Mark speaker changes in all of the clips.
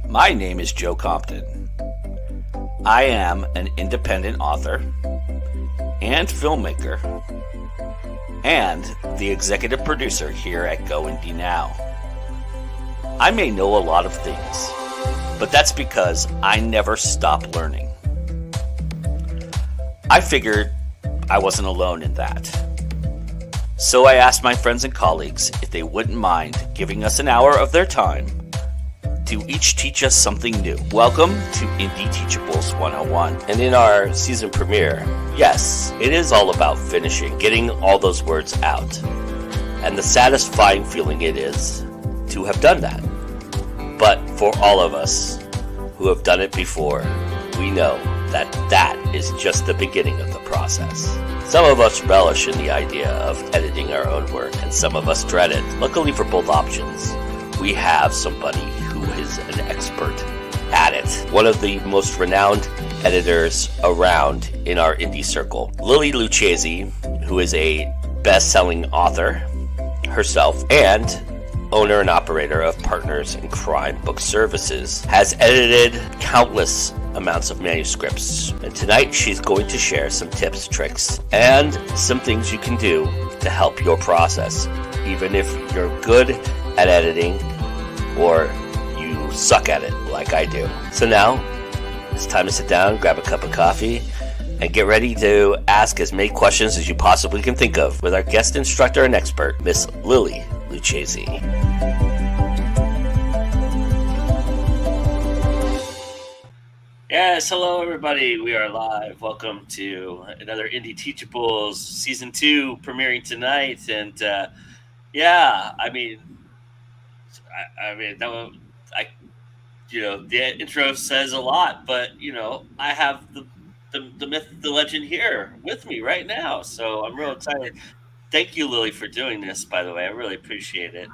Speaker 1: My name is Joe Compton. I am an independent author and filmmaker and the executive producer here at Go Indie Now. I may know a lot of things, but that's because I never stop learning. I figured I wasn't alone in that. So I asked my friends and colleagues if they wouldn't mind giving us an hour of their time to each teach us something new. Welcome to Indie Teachables 101.
Speaker 2: And in our season premiere,
Speaker 1: Yes, it is all about finishing,
Speaker 2: getting all those words out,
Speaker 1: and the satisfying feeling it is to have done that.
Speaker 2: but for all of us who have done it before,
Speaker 1: We know that that is just the beginning of the process.
Speaker 2: some of us relish in the idea of editing our own work, and some of us dread it. Luckily for both options,
Speaker 1: We have somebody who is an expert at it.
Speaker 2: one of the most renowned editors around in our indie circle, Lily Luchesi, who is a best-selling author herself and owner and operator of Partners in Crime Book Services, has edited countless amounts of manuscripts. And tonight she's going to share some tips, tricks, and some things you can do to help your process, even if you're good at editing or you suck at it like I do. So now it's time to sit down, grab a cup of coffee, and get ready to ask as many questions as you possibly can think of with our guest instructor and expert, Miss Lily Luchesi.
Speaker 3: Yes, hello everybody. We are live. Welcome to another Indie Teachables Season 2 premiering tonight. And that was, the intro says a lot, but I have the myth, the legend here with me right now. So I'm real excited. Thank you, Lily, for doing this, by the way. I really appreciate it.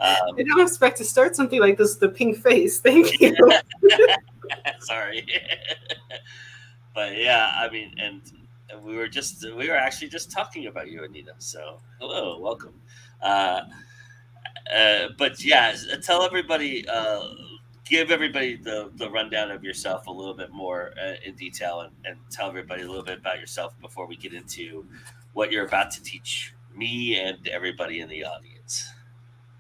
Speaker 4: I don't expect to start something like this with a pink face. Thank you.
Speaker 3: Sorry. But yeah, and we were actually just talking about you, Anita. So hello, welcome. But yeah, tell everybody, give everybody the rundown of yourself a little bit more in detail, and tell everybody a little bit about yourself before we get into what you're about to teach me and everybody in the audience.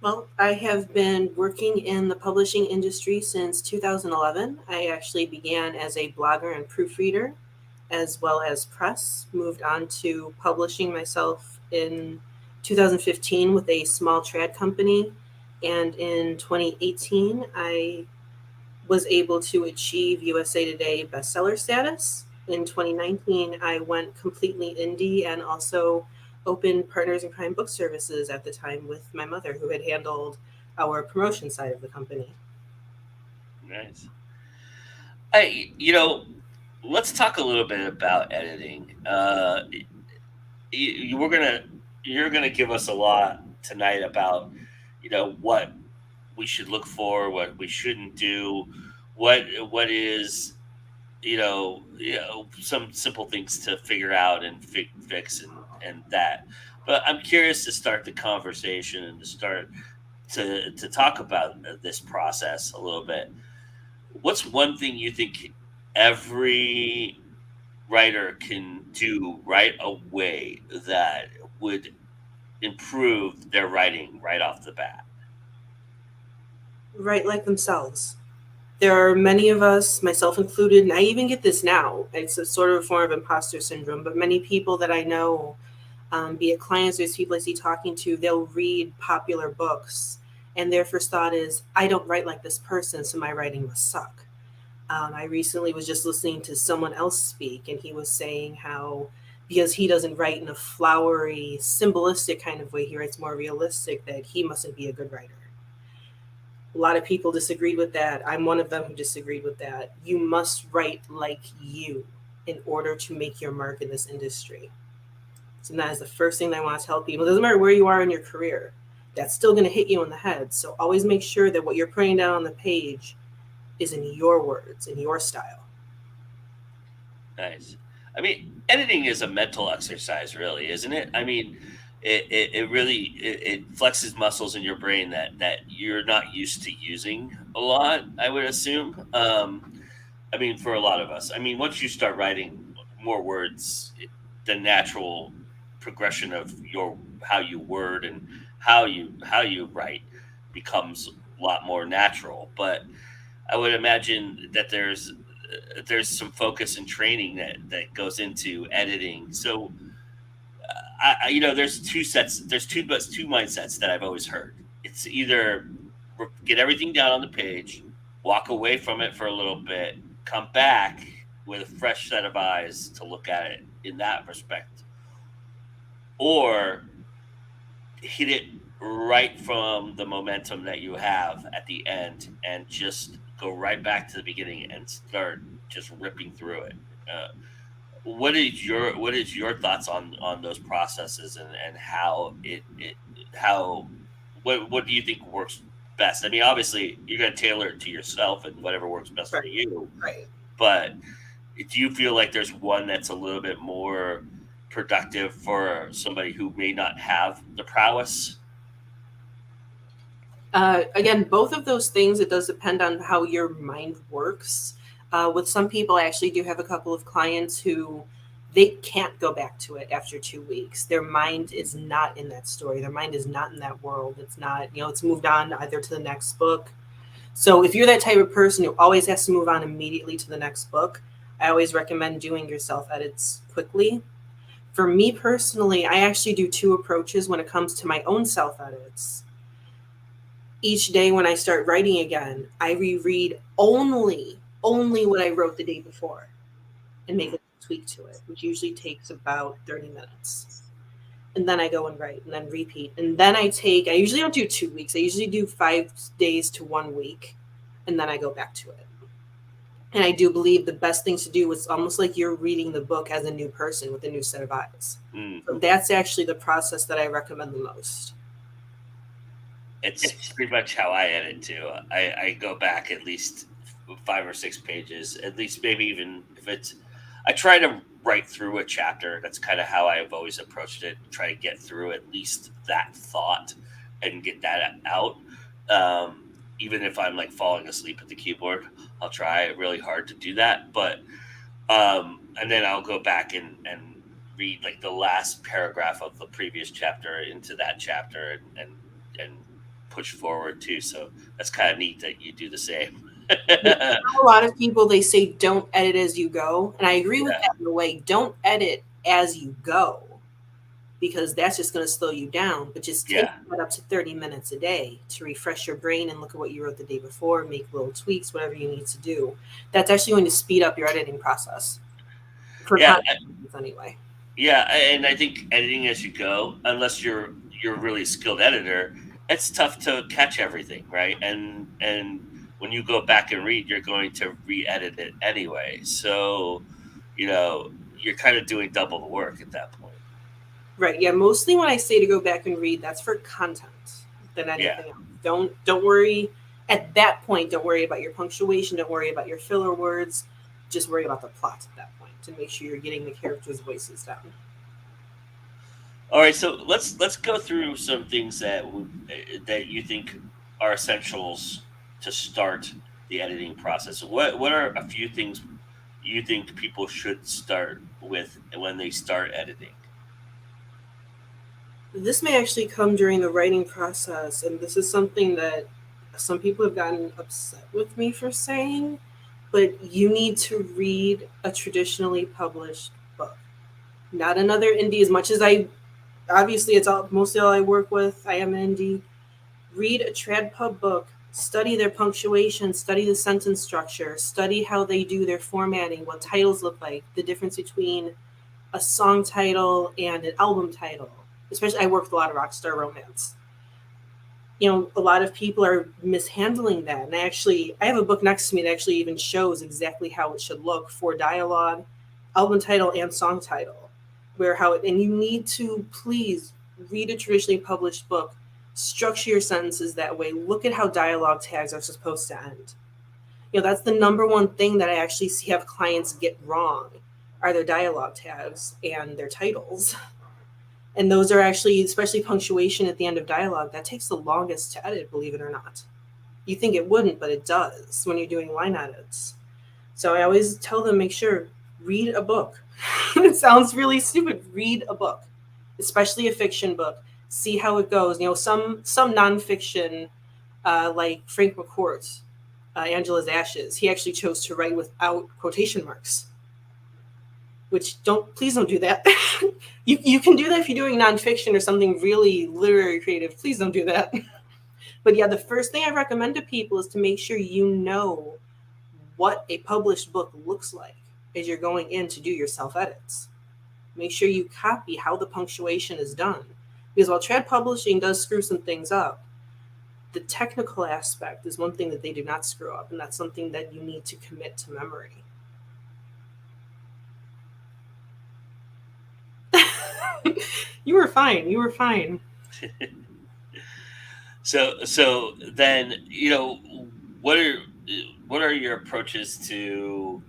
Speaker 4: Well, I have been working in the publishing industry since 2011. I actually began as a blogger and proofreader, as well as press. Moved on to publishing myself in 2015 with a small trad company. And in 2018, I was able to achieve USA Today bestseller status. In 2019, I went completely indie and also opened Partners in Crime Book Services at the time with my mother, who had handled our promotion side of the company.
Speaker 3: Nice. Let's talk a little bit about editing. You're gonna give us a lot tonight about what we should look for, what we shouldn't do, what is some simple things to figure out and fix and that. But I'm curious to start the conversation and to start to talk about this process a little bit. What's one thing you think every writer can do right away that would improve their writing right off the bat?
Speaker 4: Write like themselves. There are many of us, myself included, and I even get this now. It's a sort of a form of imposter syndrome, but many people that I know, be it clients or people I see talking to, they'll read popular books, and their first thought is, I don't write like this person, so my writing must suck. I recently was just listening to someone else speak, and he was saying how, because he doesn't write in a flowery, symbolistic kind of way, he writes more realistic, that he mustn't be a good writer. A lot of people disagreed with that. I'm one of them who disagreed with that. You must write like you in order to make your mark in this industry. So that is the first thing that I want to tell people. It doesn't matter where you are in your career. That's still going to hit you in the head. So always make sure that what you're putting down on the page is in your words, in your style.
Speaker 3: Nice. Editing is a mental exercise, really, isn't it? it really it flexes muscles in your brain that you're not used to using a lot, I would assume. I mean, for a lot of us, I mean, once you start writing more words, the natural progression of your how you word and how you write becomes a lot more natural. But I would imagine that there's some focus and training that goes into editing. So there's two mindsets that I've always heard. It's either get everything down on the page, walk away from it for a little bit, come back with a fresh set of eyes to look at it in that respect, or hit it right from the momentum that you have at the end and just go right back to the beginning and start just ripping through it. What is your thoughts on those processes, and what do you think works best? I mean, obviously you're going to tailor it to yourself and whatever works best for you,
Speaker 4: Right.
Speaker 3: but do you feel like there's one that's a little bit more productive for somebody who may not have the prowess?
Speaker 4: Again, both of those things, it does depend on how your mind works. With some people, I actually do have a couple of clients who they can't go back to it after 2 weeks. Their mind is not in that story. Their mind is not in that world. It's not, it's moved on either to the next book. So if you're that type of person who always has to move on immediately to the next book, I always recommend doing your self edits quickly. For me personally, I actually do two approaches when it comes to my own self edits. Each day when I start writing again, I reread only what I wrote the day before and make a tweak to it, which usually takes about 30 minutes. And then I go and write and then repeat. And then I usually don't do 2 weeks. I usually do 5 days to 1 week. And then I go back to it. And I do believe the best thing to do is almost like you're reading the book as a new person with a new set of eyes. So that's actually the process that I recommend the most.
Speaker 3: It's pretty much how I edit too. I go back at least 5 or 6 pages, at least, maybe even if it's. I try to write through a chapter. That's kind of how I've always approached it. Try to get through at least that thought and get that out. Even if I'm like falling asleep at the keyboard, I'll try really hard to do that. But and then I'll go back and read like the last paragraph of the previous chapter into that chapter and push forward too. So that's kind of neat that you do the same.
Speaker 4: A lot of people, they say don't edit as you go, and I agree with that in a way. Don't edit as you go, because that's just going to slow you down. But just take that up to 30 minutes a day to refresh your brain and look at what you wrote the day before, make little tweaks, whatever you need to do. That's actually going to speed up your editing process. For anyway.
Speaker 3: Yeah, and I think editing as you go, unless you're a really skilled editor, it's tough to catch everything, right? And when you go back and read, you're going to re-edit it anyway. So, you're kind of doing double the work at that point.
Speaker 4: Right. Yeah. Mostly when I say to go back and read, that's for content than anything else. Don't worry at that point. Don't worry about your punctuation. Don't worry about your filler words. Just worry about the plot at that point to make sure you're getting the characters' voices down.
Speaker 3: All right. So let's go through some things that you think are essentials to start the editing process. What are a few things you think people should start with when they start editing?
Speaker 4: This may actually come during the writing process, and this is something that some people have gotten upset with me for saying, but you need to read a traditionally published book, not another indie. As much as obviously it's mostly all I work with, I am an indie. Read a trad pub book. Study their punctuation, study the sentence structure, study how they do their formatting, what titles look like, the difference between a song title and an album title. Especially, I work with a lot of rock star romance. A lot of people are mishandling that. And I have a book next to me that actually even shows exactly how it should look for dialogue, album title, and song title. And you need to please read a traditionally published book. Structure your sentences that way. Look at how dialogue tags are supposed to end. That's the number one thing that I actually see have clients get wrong are their dialogue tags and their titles. And those are actually, especially punctuation at the end of dialogue, that takes the longest to edit, believe it or not. You think it wouldn't, but it does when you're doing line edits. So I always tell them, make sure, read a book. It sounds really stupid. Read a book, especially a fiction book. See how it goes. Some nonfiction, like Frank McCourt, Angela's Ashes, he actually chose to write without quotation marks. Which please don't do that. You can do that if you're doing nonfiction or something really literary creative. Please don't do that. But yeah, the first thing I recommend to people is to make sure you know what a published book looks like as you're going in to do your self-edits. Make sure you copy how the punctuation is done. Because while trad publishing does screw some things up, the technical aspect is one thing that they do not screw up, and that's something that you need to commit to memory. You were fine.
Speaker 3: So then, what are your approaches to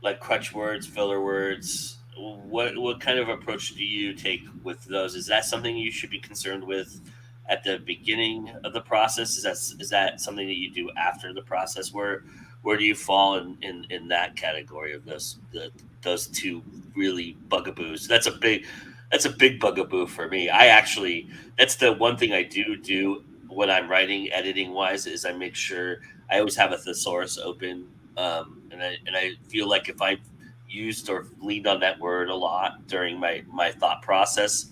Speaker 3: like crutch words, filler words? What kind of approach do you take with those? Is that something you should be concerned with at the beginning of the process? Is that something that you do after the process? Where do you fall in that category of those two really bugaboos? That's a big bugaboo for me. That's the one thing I do when I'm writing, editing wise, is I make sure I always have a thesaurus open, and I feel like if I used or leaned on that word a lot during my thought process,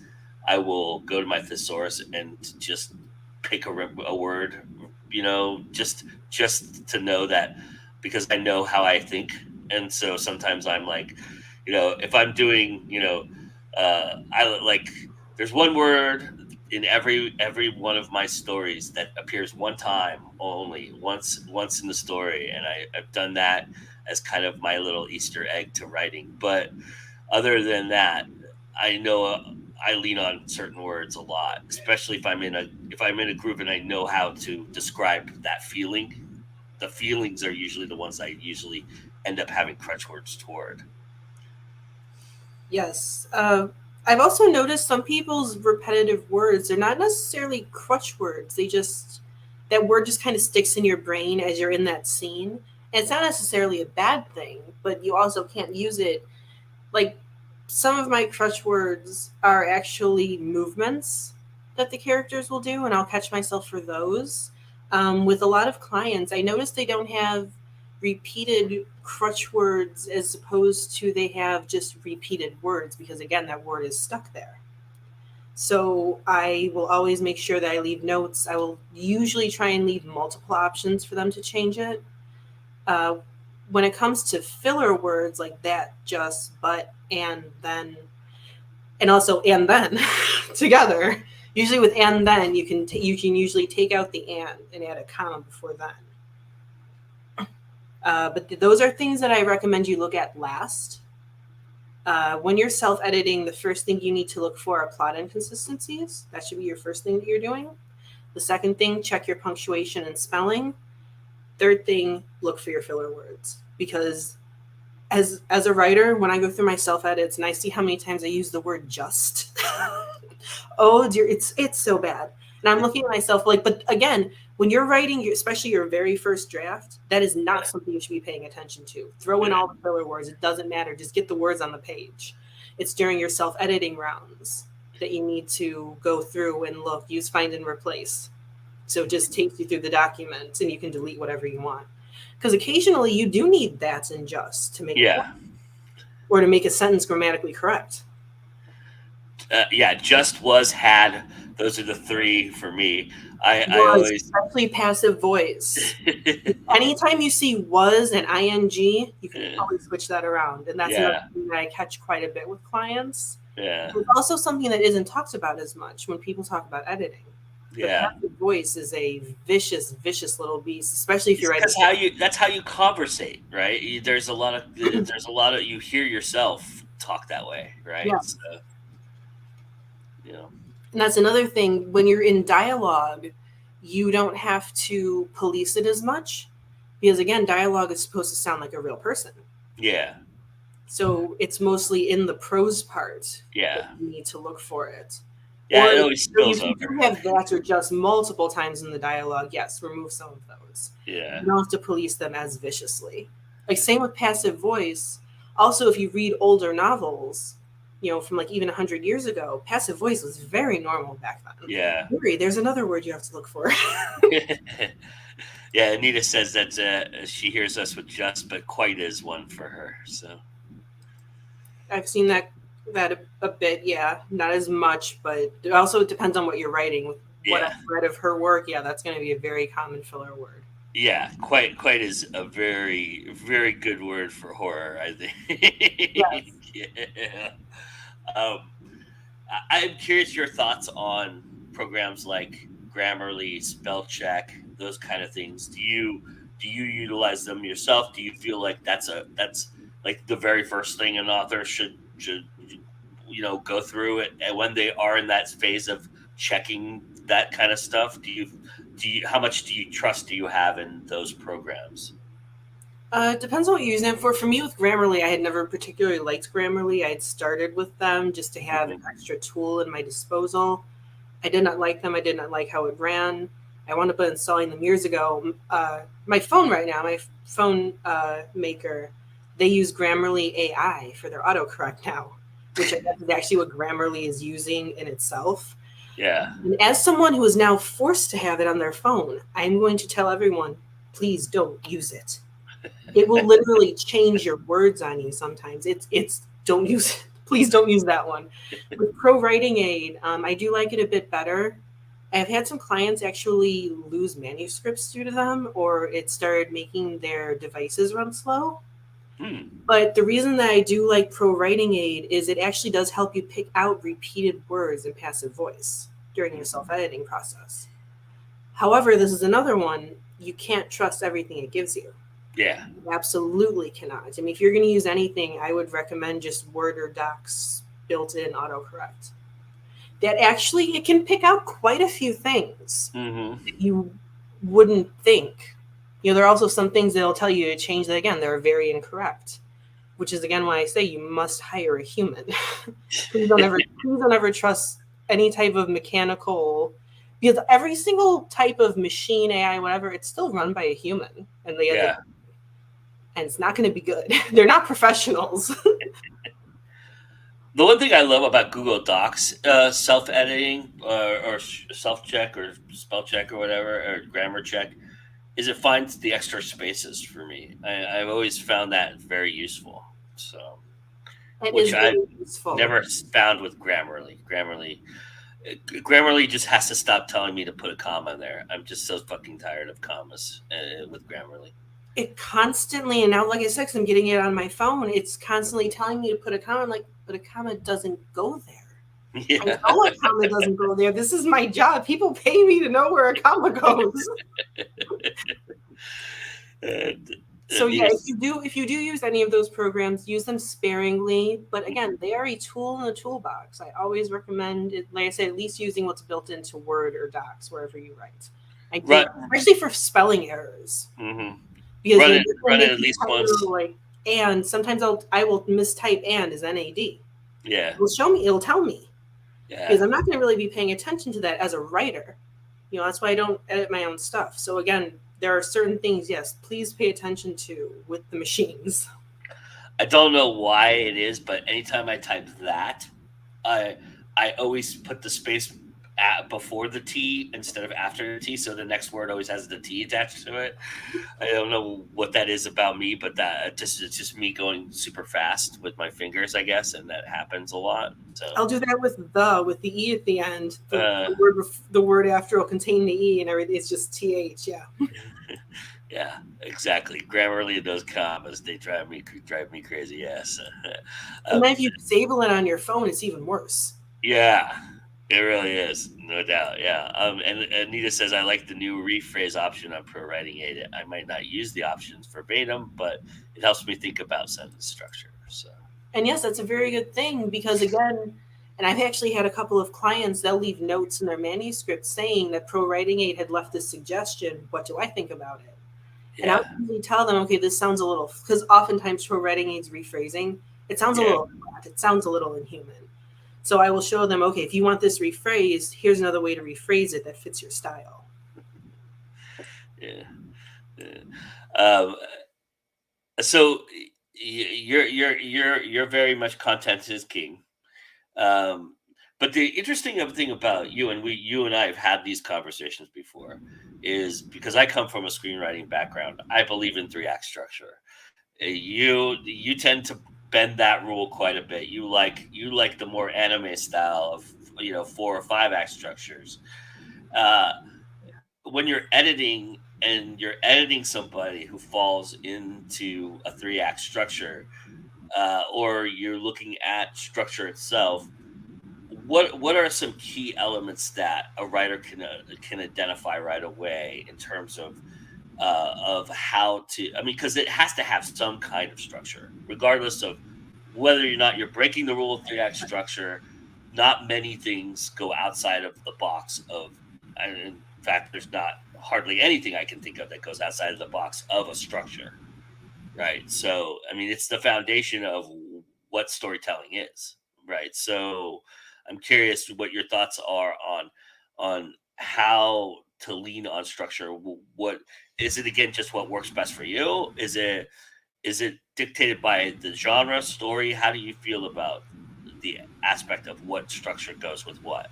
Speaker 3: I will go to my thesaurus and just pick a word, just to know that, because I know how I think, and so sometimes I'm like, if I'm doing, I like, there's one word in every one of my stories that appears one time only, once in the story, and I've done that as kind of my little Easter egg to writing. But other than that, I know I lean on certain words a lot, especially if I'm in a group and I know how to describe that feeling. The feelings are usually the ones I usually end up having crutch words toward.
Speaker 4: Yes. I've also noticed some people's repetitive words, they're not necessarily crutch words. That word just kind of sticks in your brain as you're in that scene. And it's not necessarily a bad thing, but you also can't use it. Like, some of my crutch words are actually movements that the characters will do, and I'll catch myself for those. With a lot of clients, I notice they don't have repeated crutch words as opposed to they have just repeated words, because again, that word is stuck there. So I will always make sure that I leave notes. I will usually try and leave multiple options for them to change it. When it comes to filler words like that, just, but, and, then, and also and then together, usually with and then, you can usually take out the and add a comma before then. But those are things that I recommend you look at last. When you're self-editing, the first thing you need to look for are plot inconsistencies. That should be your first thing that you're doing. The second thing, check your punctuation and spelling. Third thing, look for your filler words. Because as a writer, when I go through my self-edits and I see how many times I use the word just, oh dear, it's so bad. And I'm looking at myself like, but again, when you're writing, especially your very first draft, that is not something you should be paying attention to. Throw in all the filler words. It doesn't matter. Just get the words on the page. It's during your self-editing rounds that you need to go through and look, use find and replace. So it just takes you through the document and you can delete whatever you want. Because occasionally you do need that's and just to make it work, or to make a sentence grammatically correct.
Speaker 3: Just, was, had. Those are the three for me. I always,
Speaker 4: especially passive voice. Anytime you see was and ing, you can probably switch that around, and that's another thing that I catch quite a bit with clients.
Speaker 3: Yeah,
Speaker 4: it's also something that isn't talked about as much when people talk about editing. The passive voice is a vicious little beast, especially if you're writing.
Speaker 3: That's how you conversate, right? There's a lot of you hear yourself talk that way, right?
Speaker 4: Yeah.
Speaker 3: So,
Speaker 4: And that's another thing. When you're in dialogue, you don't have to police it as much, because again, dialogue is supposed to sound like a real person.
Speaker 3: Yeah.
Speaker 4: So it's mostly in the prose part.
Speaker 3: Yeah.
Speaker 4: That you need to look for it.
Speaker 3: Yeah,
Speaker 4: Or
Speaker 3: it always
Speaker 4: if
Speaker 3: spills
Speaker 4: you do
Speaker 3: over.
Speaker 4: have that or just multiple times in the dialogue, yes, remove some of those.
Speaker 3: Yeah.
Speaker 4: You don't have to police them as viciously. Like same with passive voice. Also, if you read older novels, from like even 100 years ago, passive voice was very normal back then.
Speaker 3: Yeah.
Speaker 4: There's another word you have to look for.
Speaker 3: Yeah, Anita says that she hears us with just, but quite is one for her. So
Speaker 4: I've seen that a bit, yeah. Not as much, but it also depends on what you're writing. With what
Speaker 3: yeah,
Speaker 4: I've read of her work, yeah, that's going to be a very common filler word.
Speaker 3: yeah, quite is a very very good word for horror. I
Speaker 4: Yes.
Speaker 3: think. Yeah. Um, I'm curious your thoughts on programs like Grammarly, spell check, those kind of things. Do you utilize them yourself? Do you feel like that's like the very first thing an author should go through it, and when they are in that phase of checking that kind of stuff? Do you how much trust do you have in those programs?
Speaker 4: It depends on what you're using it for. For me, with Grammarly, I had never particularly liked Grammarly. I had started with them just to have an
Speaker 3: Mhm.
Speaker 4: extra tool in my disposal. I did not like them. I did not like how it ran. I wound up installing them years ago. My phone right now, my phone maker, they use Grammarly AI for their autocorrect now, which I guess is actually what Grammarly is using in itself.
Speaker 3: Yeah,
Speaker 4: And as someone who is now forced to have it on their phone, I'm going to tell everyone, please don't use it. It will literally change your words on you sometimes. It's don't use it. Please don't use that one. With Pro Writing Aid, I do like it a bit better. I've had some clients actually lose manuscripts due to them, or it started making their devices run slow.
Speaker 3: hmm.
Speaker 4: But the reason that I do like Pro Writing Aid is it actually does help you pick out repeated words in passive voice during your self-editing process. However, this is another one, you can't trust everything it gives you.
Speaker 3: Yeah,
Speaker 4: You absolutely cannot. I mean, if you're going to use anything, I would recommend just Word or Docs built-in autocorrect. That actually, it can pick out quite a few things
Speaker 3: hmm,
Speaker 4: that you wouldn't think. There are also some things that'll tell you to change that again. They're very incorrect, which is again why I say you must hire a human. Please don't ever trust any type of mechanical, because every single type of machine, AI, whatever, it's still run by a human, and
Speaker 3: yeah.
Speaker 4: and it's not going to be good. They're not professionals.
Speaker 3: The one thing I love about Google Docs, self editing or self check or spell check or whatever or grammar check, is it finds the extra spaces for me. I've always found that very useful. So,
Speaker 4: It
Speaker 3: which
Speaker 4: is
Speaker 3: I
Speaker 4: very useful.
Speaker 3: never found with Grammarly. Grammarly just has to stop telling me to put a comma in there. I'm just so fucking tired of commas with Grammarly.
Speaker 4: It constantly, and now, like I said, 'cause I'm getting it on my phone, it's constantly telling me to put a comma. I'm like, but a comma doesn't go there. I
Speaker 3: Yeah,
Speaker 4: know a comma doesn't go there. This is my job. People pay me to know where a comma goes.
Speaker 3: and,
Speaker 4: So yeah,
Speaker 3: yes,
Speaker 4: if you do use any of those programs, use them sparingly. But again, they are a tool in the toolbox. I always recommend it, like I said, at least using what's built into Word or Docs wherever you write. I think,
Speaker 3: run,
Speaker 4: especially for spelling errors,
Speaker 3: mhm.
Speaker 4: because
Speaker 3: run
Speaker 4: you'll
Speaker 3: it, run it
Speaker 4: make
Speaker 3: at
Speaker 4: you
Speaker 3: least
Speaker 4: type
Speaker 3: once.
Speaker 4: like and sometimes I will mistype and as NAD.
Speaker 3: Yeah,
Speaker 4: It'll tell me because
Speaker 3: yeah.
Speaker 4: I'm not going to really be paying attention to that as a writer. That's why I don't edit my own stuff. So again, there are certain things, yes, please pay attention to with the machines.
Speaker 3: I don't know why it is, but anytime I type that, I I always put the space before the T instead of after the T, so the next word always has the T attached to it. I don't know what that is about me, but it's just me going super fast with my fingers, I guess, and that happens a lot. So,
Speaker 4: I'll do that with the E at the end.
Speaker 3: uh,
Speaker 4: The word after will contain the E and everything. It's just TH. Yeah.
Speaker 3: yeah, exactly. Grammarly, those commas, they drive me crazy. Yes.
Speaker 4: And
Speaker 3: um,
Speaker 4: then if you disable it on your phone, it's even worse.
Speaker 3: yeah, it really is, no doubt. Yeah. And Anita says, I like the new rephrase option on Pro Writing Aid. I might not use the options verbatim, but it helps me think about sentence structure. So,
Speaker 4: And yes, that's a very good thing because again, and I've actually had a couple of clients, they'll leave notes in their manuscript saying that Pro Writing Aid had left this suggestion. What do I think about it? And I would
Speaker 3: yeah,
Speaker 4: usually tell them, okay, this sounds a little, because oftentimes Pro Writing Aid's rephrasing, it sounds a
Speaker 3: yeah,
Speaker 4: little flat. It sounds a little inhuman. So I will show them, okay, if you want this rephrased, here's another way to rephrase it that fits your style.
Speaker 3: Yeah. Yeah. Um, so you're very much content is king. Um, but the interesting thing about you, and you and I have had these conversations before, is because I come from a screenwriting background. I believe in three act structure. You tend to bend that rule quite a bit. You like the more anime style of 4 or 5 act structures. Uh, when you're editing and you're editing somebody who falls into a 3 act structure, or you're looking at structure itself, what are some key elements that a writer can identify right away in terms of how to, I mean, because it has to have some kind of structure regardless of whether or not you're breaking the rule of 3 act structure. Not many things go outside of the box of, and in fact there's not hardly anything I can think of that goes outside of the box of a structure, right? So I mean, it's the foundation of what storytelling is, right? So I'm curious what your thoughts are on how to lean on structure. What is it, again, just what works best for you? Is it dictated by the genre story? How do you feel about the aspect of what structure goes with what?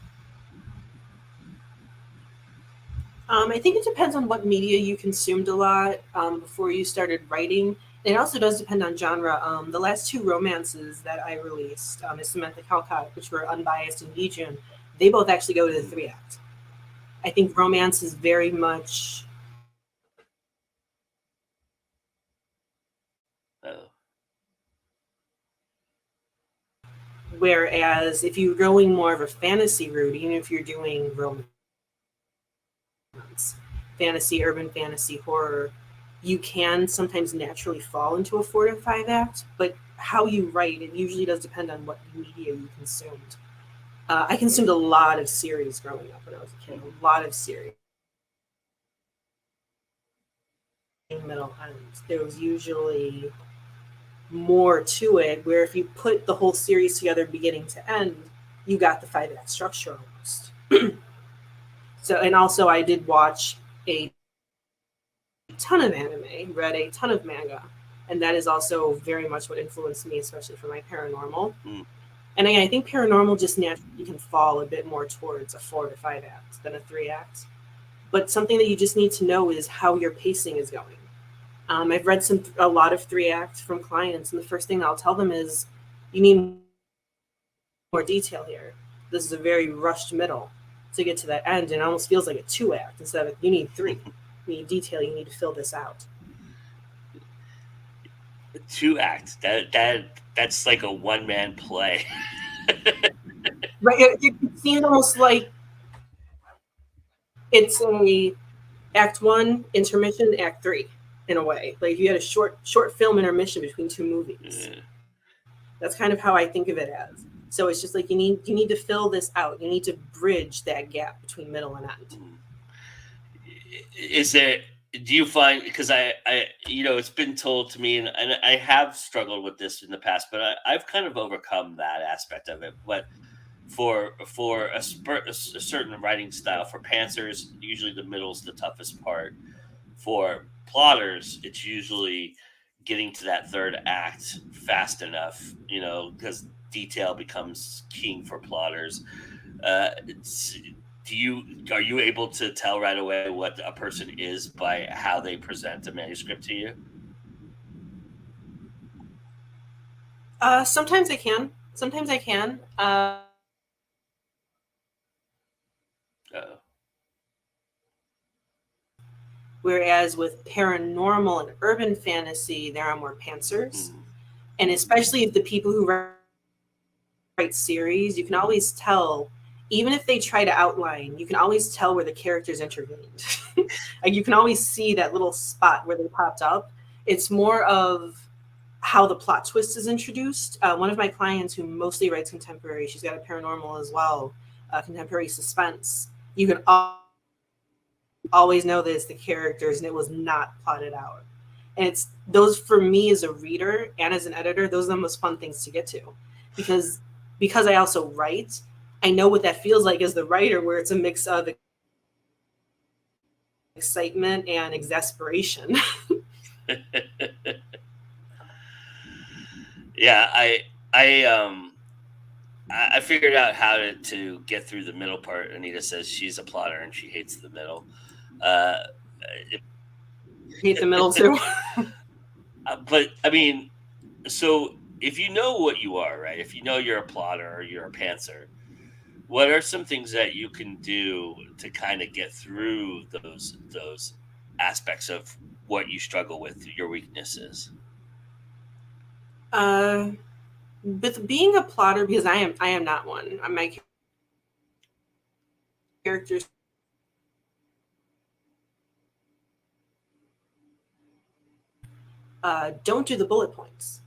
Speaker 4: I think it depends on what media you consumed a lot before you started writing. And it also does depend on genre. The last two romances that I released, is Samantha Calcott, which were unbiased and Legion, they both actually go to the 3 act. I think romance is very much,
Speaker 3: Oh,
Speaker 4: whereas if you're going more of a fantasy route, even if you're doing romance, fantasy, urban fantasy, horror, you can sometimes naturally fall into a 4 to 5 act. But how you write, it usually does depend on what media you consumed. I consumed a lot of series growing up when I was a kid, a lot of series. Middle end, there was usually more to it, where if you put the whole series together beginning to end, you got the 5 act structure almost. So, and also I did watch a ton of anime, read a ton of manga, and that is also very much what influenced me, especially for my paranormal.
Speaker 3: mm,
Speaker 4: And again, I think paranormal just naturally can fall a bit more towards a 4 to 5 act than a 3 act. But something that you just need to know is how your pacing is going. I've read a lot of 3 acts from clients, and the first thing I'll tell them is, you need more detail here. This is a very rushed middle to get to that end, and it almost feels like a 2 act instead of, you need 3. You need detail. You need to fill this out.
Speaker 3: 2 act, that's like a one-man play.
Speaker 4: Right? It seems almost like it's a act 1 intermission, act 3 in a way. Like you had a short film intermission between 2 movies.
Speaker 3: Uh,
Speaker 4: That's kind of how I think of it as. So it's just like you need to fill this out. You need to bridge that gap between middle and end.
Speaker 3: is there Do you find, because it's been told to me, and I have struggled with this in the past, but I've kind of overcome that aspect of it. But for a certain writing style, for pantsers, usually the middle's the toughest part. For plotters, it's usually getting to that third act fast enough, because detail becomes king for plotters. It's Are you able to tell right away what a person is by how they present a manuscript to you?
Speaker 4: Sometimes I can. Sometimes I can.
Speaker 3: Uh,
Speaker 4: Whereas with paranormal and urban fantasy, there are more pantsers.
Speaker 3: mm,
Speaker 4: And especially if the people who write series, you can always tell, even if they try to outline, you can always tell where the characters intervened. Like you can always see that little spot where they popped up. It's more of how the plot twist is introduced. One of my clients who mostly writes contemporary, she's got a paranormal as well, contemporary suspense. You can always know that it's the characters and it was not plotted out. And it's those, for me as a reader and as an editor, those are the most fun things to get to, because because I also write, I know what that feels like as the writer, where it's a mix of excitement and exasperation.
Speaker 3: Yeah, I figured out how to get through the middle part. Anita says she's a plotter and she hates the middle. Uh,
Speaker 4: Hate the middle too.
Speaker 3: but I mean, so if you know what you are, right? If you know you're a plotter or you're a pantser, what are some things that you can do to kind of get through those aspects of what you struggle with, your weaknesses?
Speaker 4: With being a plotter, because I am not one. My characters don't do the bullet points.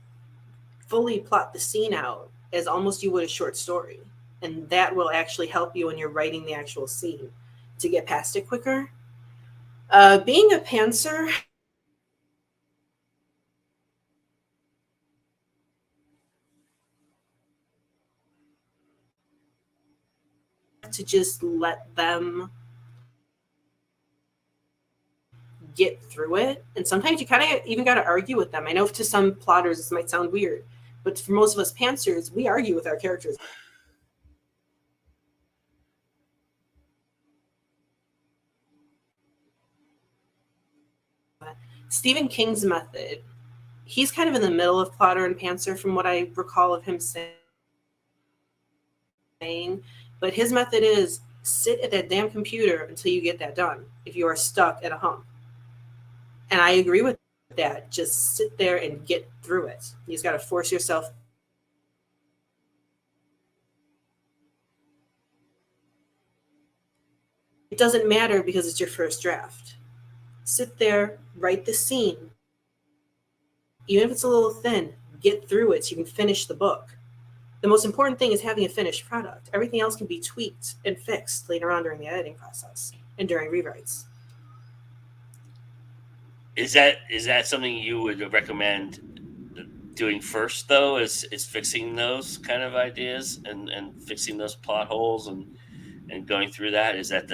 Speaker 4: Fully plot the scene out as almost you would a short story, and that will actually help you when you're writing the actual scene to get past it quicker. Being a pantser, to just let them get through it. And sometimes you kind of even got to argue with them. I know to some plotters this might sound weird, but for most of us pantsers, we argue with our characters. Stephen King's method, he's kind of in the middle of plotter and pantser from what I recall of him saying. But his method is sit at that damn computer until you get that done if you are stuck at a hump. And I agree with that. Just sit there and get through it. You just got to force yourself. It doesn't matter because it's your first draft. Sit there, write the scene. Even if it's a little thin, get through it so you can finish the book. The most important thing is having a finished product. Everything else can be tweaked and fixed later on during the editing process and during rewrites.
Speaker 3: Is that something you would recommend doing first, though? Is fixing those kind of ideas and fixing those plot holes and going through that? Is that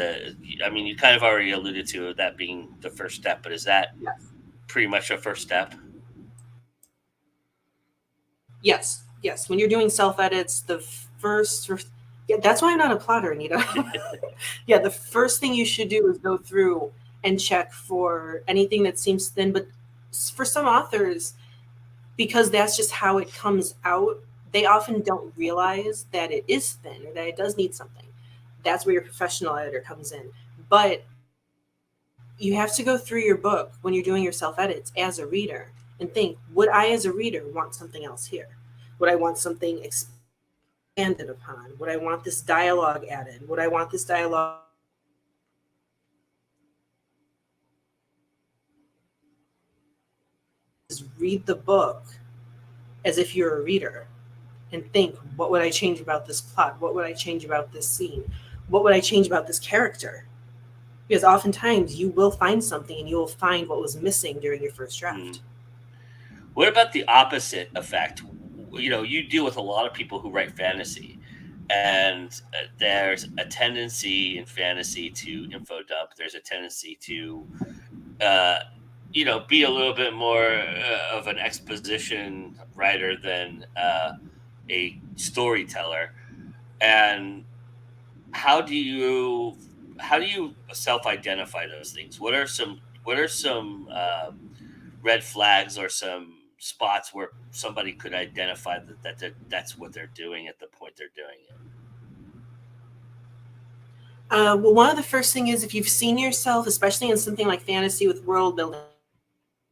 Speaker 3: I mean, you kind of already alluded to that being the first step, but is that pretty much a first step?
Speaker 4: Yes. When you're doing self edits, the first, yeah, that's why I'm not a plotter, Anita. Yeah, the first thing you should do is go through and check for anything that seems thin. But for some authors, because that's just how it comes out, they often don't realize that it is thin or that it does need something. That's where your professional editor comes in. But you have to go through your book when you're doing your self edits as a reader and think, would I as a reader want something else here? Would I want something expanded upon? Would I want this dialogue added? Would I want this dialogue? Just read the book as if you're a reader and think, what would I change about this plot? What would I change about this scene? What would I change about this character? Because oftentimes you will find something and you will find what was missing during your first draft.
Speaker 3: What about the opposite effect? You know, you deal with a lot of people who write fantasy, and there's a tendency in fantasy to info dump. There's a tendency to, be a little bit more of an exposition writer than a storyteller. And how do you self-identify those things? What are some red flags or some spots where somebody could identify that's what they're doing at the point they're doing it?
Speaker 4: Well, one of the first thing is if you've seen yourself, especially in something like fantasy with world building,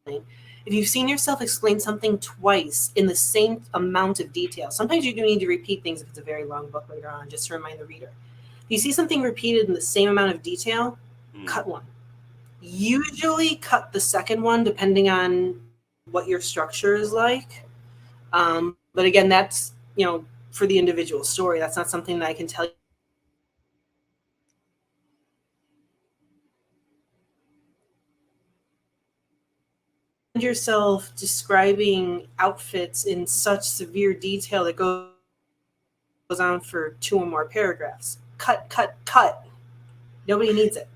Speaker 4: if you've seen yourself explain something twice in the same amount of detail, sometimes you do need to repeat things if it's a very long book later on, just to remind the reader. If you see something repeated in the same amount of detail, cut one. Usually cut the second one, depending on what your structure is like. But again, that's, for the individual story. That's not something that I can tell you. Yourself describing outfits in such severe detail that goes on for 2 or more paragraphs. Cut, cut, cut. Nobody needs it.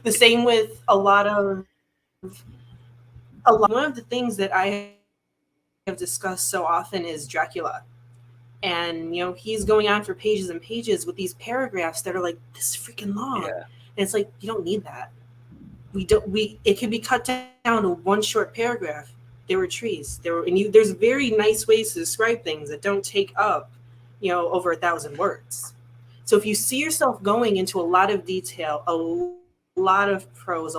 Speaker 4: The same with one of the things that I have discussed so often is Dracula. And he's going on for pages and pages with these paragraphs that are like this freaking long.
Speaker 3: Yeah.
Speaker 4: And it's like, you don't need that. It could be cut down to one short paragraph. There were trees. There's very nice ways to describe things that don't take up, over 1,000 words. So if you see yourself going into a lot of detail, a lot of prose,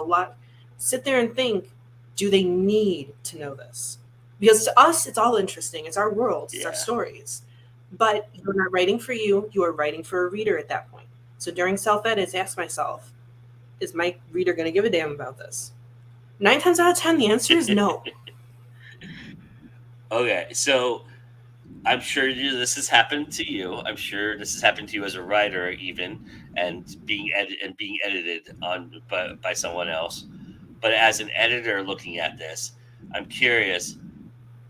Speaker 4: sit there and think, do they need to know this? Because to us, it's all interesting. It's our world. It's our stories. But you're not writing for you. You are writing for a reader at that point. So during self-edits, ask myself, is my reader going to give a damn about this? 9 times out of 10, the answer is no.
Speaker 3: Okay, so I'm sure this has happened to you. I'm sure this has happened to you as a writer, even, and being edited on by someone else. But as an editor looking at this, I'm curious.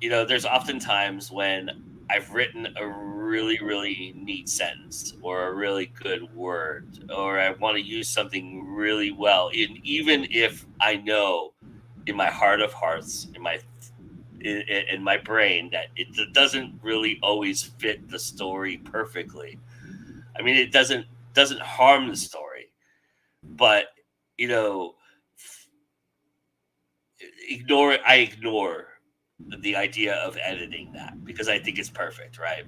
Speaker 3: There's often times when I've written a really, really neat sentence or a really good word, or I want to use something really well, and even if I know in my heart of hearts, in my brain, that it doesn't really always fit the story perfectly. I mean, it doesn't harm the story, but I ignore the idea of editing that because I think it's perfect, right?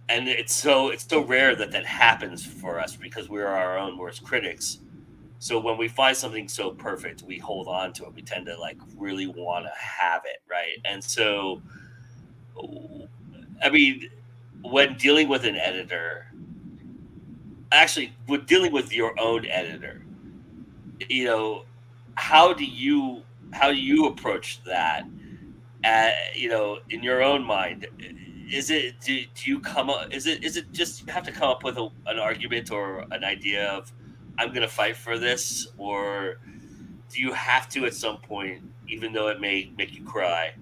Speaker 3: And it's so rare that happens for us because we're our own worst critics. So when we find something so perfect, we hold on to it. We tend to really want to have it, right? And so, I mean, when dealing with an editor, actually, when dealing with your own editor, how do you approach that? In your own mind, is it do you come up? Is it just you have to come up with an argument or an idea of I'm going to fight for this, or do you have to at some point, even though it may make you cry,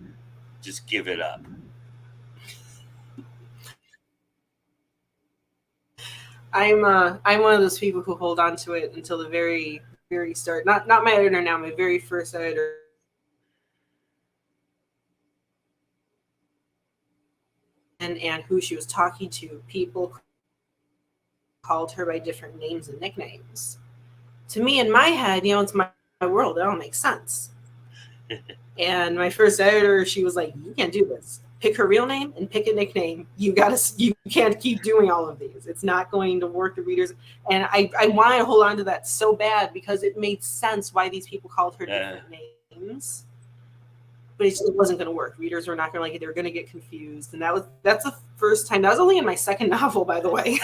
Speaker 3: just give it up?
Speaker 4: I'm one of those people who hold on to it until the very, very start. Not my editor now, my very first editor. And who she was talking to, people called her by different names and nicknames. To me, in my head, it's my world. It all makes sense. And my first editor, she was like, "You can't do this. Pick her real name and pick a nickname. You can't keep doing all of these. It's not going to work." The readers, and I wanted to hold on to that so bad because it made sense why these people called her different names. But it wasn't going to work. Readers were not going to like it. They were going to get confused. And that's the first time. That was only in my second novel, by the way.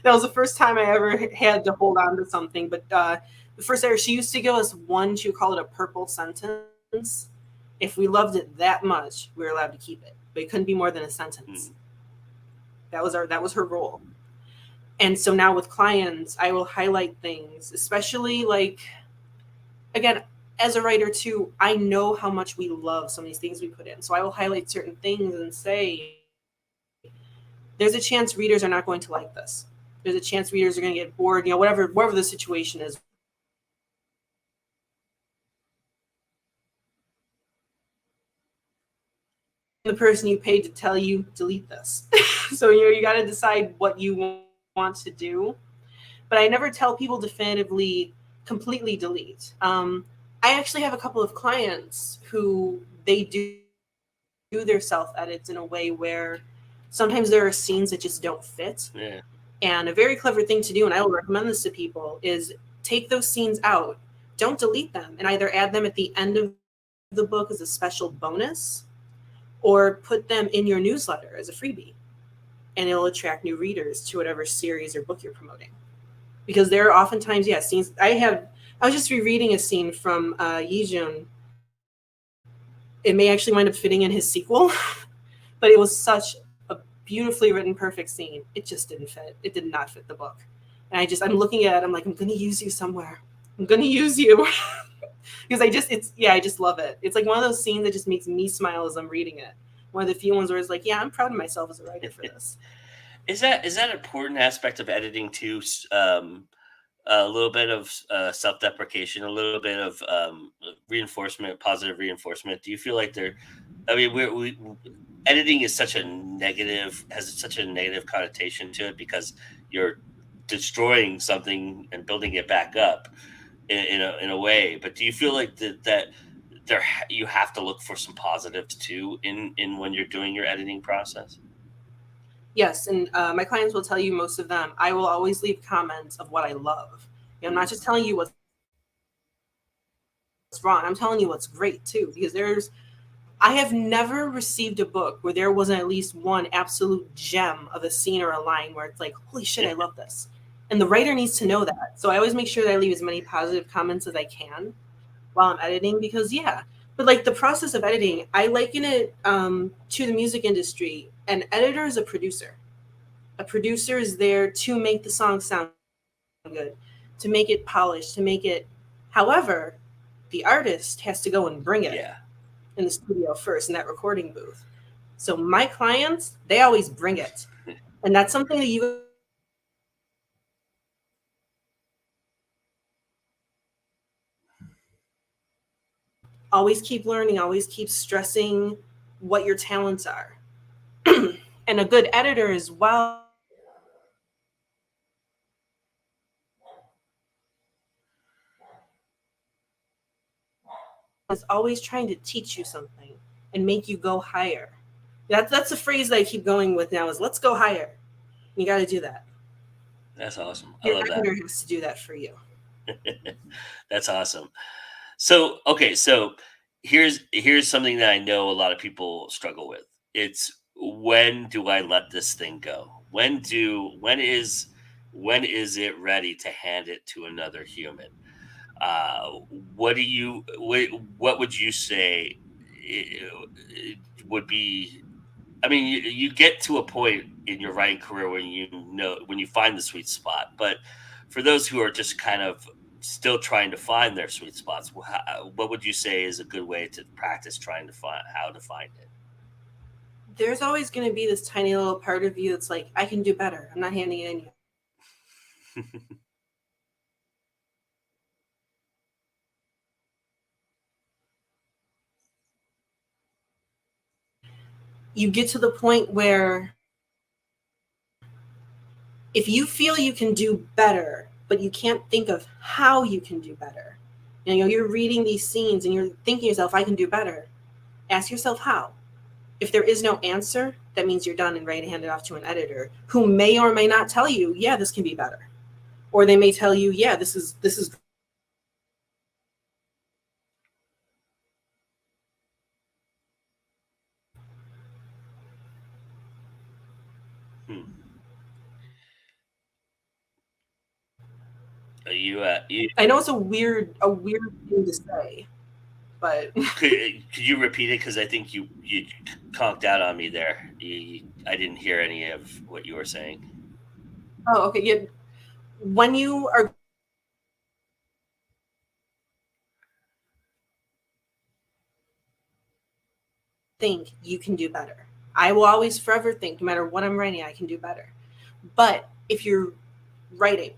Speaker 4: That was the first time I ever had to hold on to something. But the first editor, she used to give us one, she would call it a purple sentence. If we loved it that much, we were allowed to keep it. But it couldn't be more than a sentence. That was her rule. And so now with clients, I will highlight things, especially again, as a writer too, I know how much we love some of these things we put in. So I will highlight certain things and say, there's a chance readers are not going to like this. There's a chance readers are going to get bored, whatever the situation is. The person you paid to tell you, delete this. So, you got to decide what you want to do. But I never tell people definitively, completely delete. I actually have a couple of clients who they do their self-edits in a way where sometimes there are scenes that just don't fit.
Speaker 3: Yeah.
Speaker 4: And a very clever thing to do, and I will recommend this to people, is take those scenes out. Don't delete them, and either add them at the end of the book as a special bonus or put them in your newsletter as a freebie. And it'll attract new readers to whatever series or book you're promoting. Because there are oftentimes, scenes. I was just rereading a scene from Yijun. It may actually wind up fitting in his sequel, but it was such a beautifully written, perfect scene. It just didn't fit. It did not fit the book. And I'm looking at it, I'm like, I'm going to use you somewhere. I'm going to use you. Because I just love it. It's like one of those scenes that just makes me smile as I'm reading it. One of the few ones where it's like, yeah, I'm proud of myself as a writer for this.
Speaker 3: Is that an important aspect of editing too? A little bit of self-deprecation, a little bit of reinforcement, positive reinforcement. Do you feel like there? I mean, editing is such a negative, has such a negative connotation to it because you're destroying something and building it back up in a way. But do you feel like that you have to look for some positives too in when you're doing your editing process?
Speaker 4: Yes, and my clients will tell you, most of them, I will always leave comments of what I love. I'm not just telling you what's wrong. I'm telling you what's great too, because I have never received a book where there wasn't at least one absolute gem of a scene or a line where it's like, holy shit, I love this. And the writer needs to know that. So I always make sure that I leave as many positive comments as I can while I'm editing, because yeah. But like the process of editing, I liken it to the music industry. An editor is a producer. A producer is there to make the song sound good, to make it polished, to make it. However, the artist has to go and bring it
Speaker 3: Yeah.
Speaker 4: in the studio first, in that recording booth. So my clients, they always bring it. And that's something that you always keep learning, always keep stressing what your talents are. And a good editor as well is always trying to teach you something and make you go higher. That's a phrase that I keep going with now, is let's go higher. You got to do that.
Speaker 3: That's awesome. I
Speaker 4: Your
Speaker 3: love that.
Speaker 4: editor has to do that for you.
Speaker 3: That's awesome. So okay, so here's something that I know a lot of people struggle with. It's, when do I let this thing go? When is it ready to hand it to another human? Uh, what would you say it would be? I mean, you get to a point in your writing career when you find the sweet spot. But for those who are just kind of still trying to find their sweet spots, what would you say is a good way to practice trying to find how to find it?
Speaker 4: There's always going to be this tiny little part of you that's like, I can do better. I'm not handing it in. You get to the point where if you feel you can do better, but you can't think of how you can do better, you're reading these scenes and you're thinking to yourself, I can do better. Ask yourself how. If there is no answer, that means you're done and ready to hand it off to an editor who may or may not tell you, yeah, this can be better. Or they may tell you, yeah, this is
Speaker 3: Hmm. You
Speaker 4: I know it's a weird thing to say, but
Speaker 3: could you repeat it, because I think you conked out on me there. I didn't hear any of what you were saying.
Speaker 4: oh, okay. Yeah. When you are think you can do better. I will always forever think, no matter what I'm writing, I can do better. But if you're writing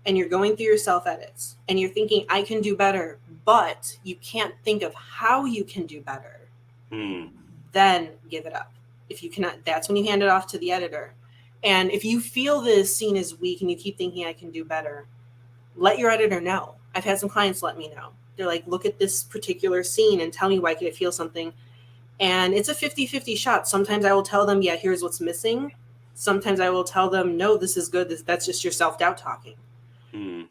Speaker 4: and you're going through your self edits and you're thinking, I can do better, but you can't think of how you can do better,
Speaker 3: Hmm.
Speaker 4: then give it up. If you cannot, that's when you hand it off to the editor. And if you feel this scene is weak and you keep thinking, I can do better, let your editor know. I've had some clients let me know. They're like, look at this particular scene and tell me why could it feel something. And it's a 50-50 shot. Sometimes I will tell them, yeah, here's what's missing. Sometimes I will tell them, no, this is good. That's just your self-doubt talking.
Speaker 3: Hmm.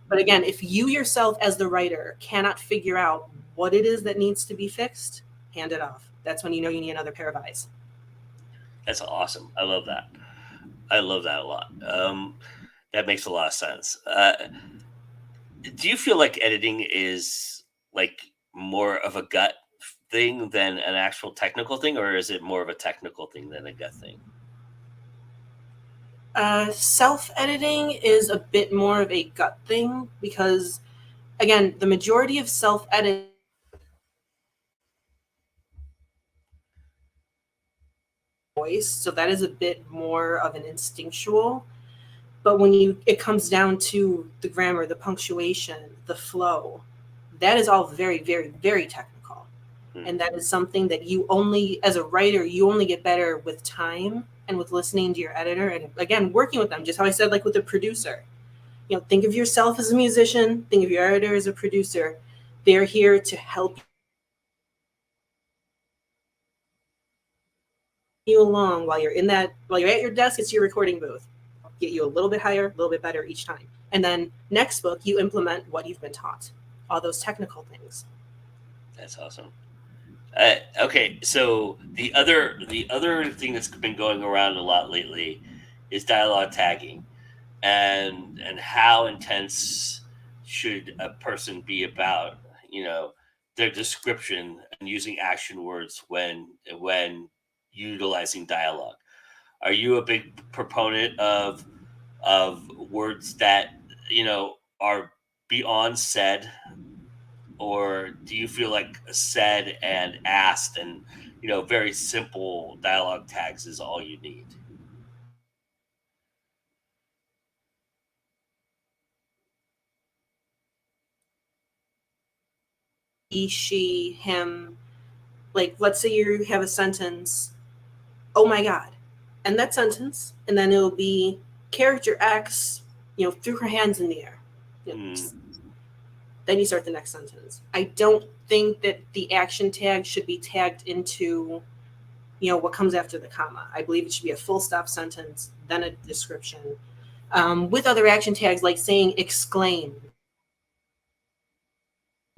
Speaker 4: But again, if you yourself as the writer cannot figure out what it is that needs to be fixed, hand it off. That's when you know you need another pair of eyes.
Speaker 3: That's awesome. I love that. I love that a lot. That makes a lot of sense. Do you feel like editing is like more of a gut thing than an actual technical thing, or is it more of a technical thing than a gut thing?
Speaker 4: Self-editing is a bit more of a gut thing because, again, the majority of self-edit voice, so that is a bit more of an instinctual. But when it comes down to the grammar, the punctuation, the flow, that is all very, very, very technical. And that is something that you only, as a writer, you only get better with time and with listening to your editor and, again, working with them, just how I said, like with a producer. Think of yourself as a musician, think of your editor as a producer. They're here to help you along while you're at your desk. It's your recording booth. Get you a little bit higher, a little bit better each time. And then next book, you implement what you've been taught, all those technical things.
Speaker 3: That's awesome. Okay, so the other thing that's been going around a lot lately is dialogue tagging, and how intense should a person be about their description and using action words when utilizing dialogue. Are you a big proponent of words that are beyond said, or do you feel like said and asked and very simple dialogue tags is all you need?
Speaker 4: He, she, him. Like, let's say you have a sentence, oh my God, and that sentence, and then it'll be character X, threw her hands in the air. Then you start the next sentence. I don't think that the action tag should be tagged into, what comes after the comma. I believe it should be a full stop sentence, then a description. With other action tags, like saying exclaimed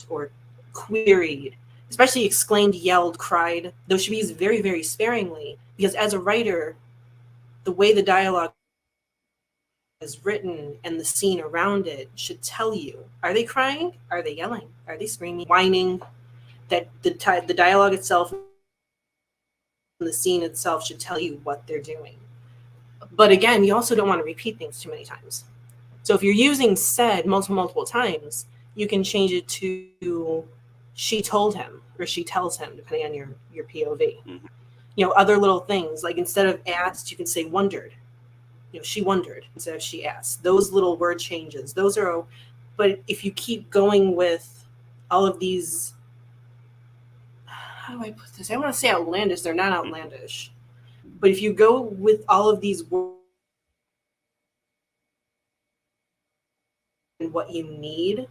Speaker 4: or queried, especially exclaimed, yelled, cried, those should be used very, very sparingly, because as a writer, the way the dialogue is written and the scene around it should tell you, are they crying? Are they yelling? Are they screaming, whining? That the dialogue itself, the scene itself should tell you what they're doing. But again, you also don't want to repeat things too many times. So if you're using said multiple times, you can change it to she told him or she tells him, depending on your POV. Mm-hmm. Other little things, like instead of asked, you can say wondered. She wondered instead of she asked. Those little word changes, those are, but if you keep going with all of these, how do I put this? I want to say outlandish, they're not outlandish. But if you go with all of these words and what you need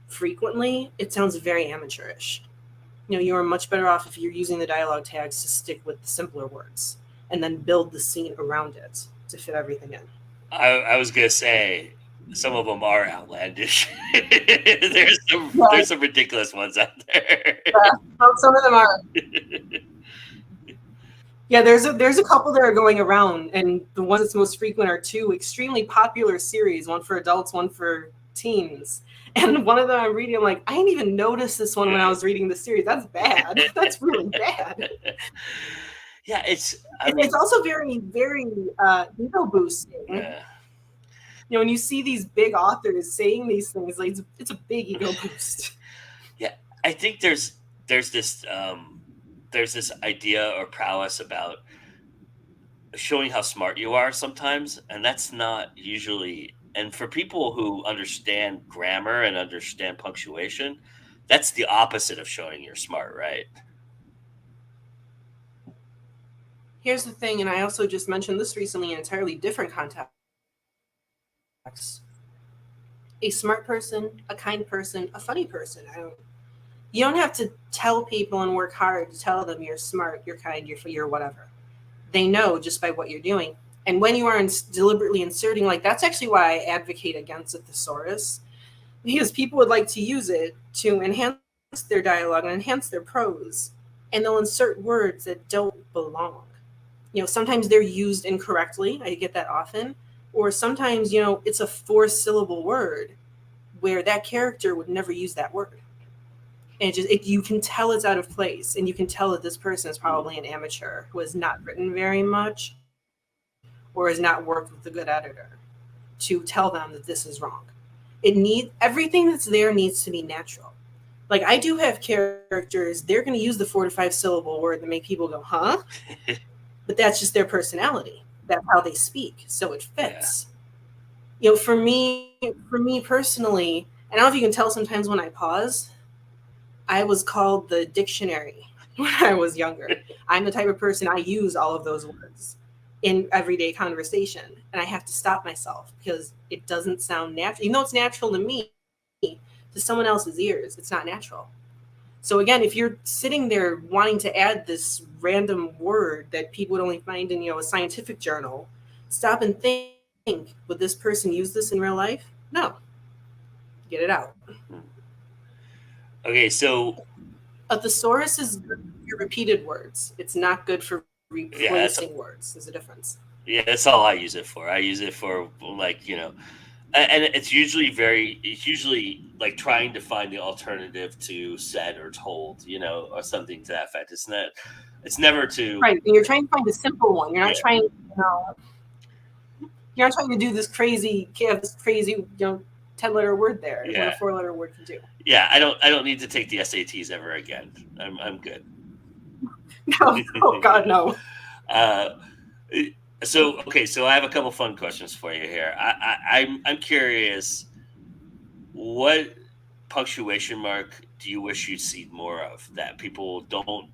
Speaker 4: frequently, it sounds very amateurish. You're much better off if you're using the dialogue tags to stick with the simpler words and then build the scene around it to fit everything in.
Speaker 3: I was gonna say some of them are outlandish. There's some ridiculous ones out there.
Speaker 4: Some of them are. Yeah, there's a couple that are going around, and the ones that's most frequent are two extremely popular series, one for adults, one for teens. And one of them I'm reading, I'm like, I didn't even notice this one when I was reading the series. That's bad. That's really bad.
Speaker 3: Yeah, it's
Speaker 4: also very, very ego boosting.
Speaker 3: Yeah.
Speaker 4: When you see these big authors saying these things, like it's a big ego boost.
Speaker 3: Yeah, I think there's this idea or prowess about showing how smart you are sometimes, and that's not usually. And for people who understand grammar and understand punctuation, that's the opposite of showing you're smart, right?
Speaker 4: Here's the thing, and I also just mentioned this recently in an entirely different context. A smart person, a kind person, a funny person. You don't have to tell people and work hard to tell them you're smart, you're kind, you're whatever. They know just by what you're doing. And when you are deliberately inserting, like that's actually why I advocate against a thesaurus, because people would like to use it to enhance their dialogue and enhance their prose, and they'll insert words that don't belong. Sometimes they're used incorrectly. I get that often. Or sometimes, it's a 4-syllable word where that character would never use that word. And you can tell it's out of place, and you can tell that this person is probably an amateur who has not written very much or has not worked with a good editor to tell them that this is wrong. Everything that's there needs to be natural. Like I do have characters, they're going to use the 4 to 5 syllable word to make people go, huh? but that's just their personality. That's how they speak, so it fits. For me personally, and I don't know if you can tell sometimes when I pause, I was called the dictionary when I was younger. I'm the type of person, I use all of those words in everyday conversation, and I have to stop myself because it doesn't sound natural. Even though it's natural to me, to someone else's ears, it's not natural. So again, if you're sitting there wanting to add this random word that people would only find in a scientific journal, stop and think, would this person use this in real life? No. Get it out.
Speaker 3: Okay, so
Speaker 4: A thesaurus is good for repeated words. It's not good for replacing words. There's a difference.
Speaker 3: Yeah, that's all I use it for. I use it for and it's usually like trying to find the alternative to said or told, or something to that effect. It's never to
Speaker 4: right. And you're trying to find a simple one. You're not trying, you're not trying to do this crazy, 10-letter word there. What a 4-letter word can do.
Speaker 3: Yeah, I don't need to take the SATs ever again. I'm good.
Speaker 4: No, oh God, no.
Speaker 3: So I have a couple fun questions for you here. I'm curious, what punctuation mark do you wish you'd see more of that people don't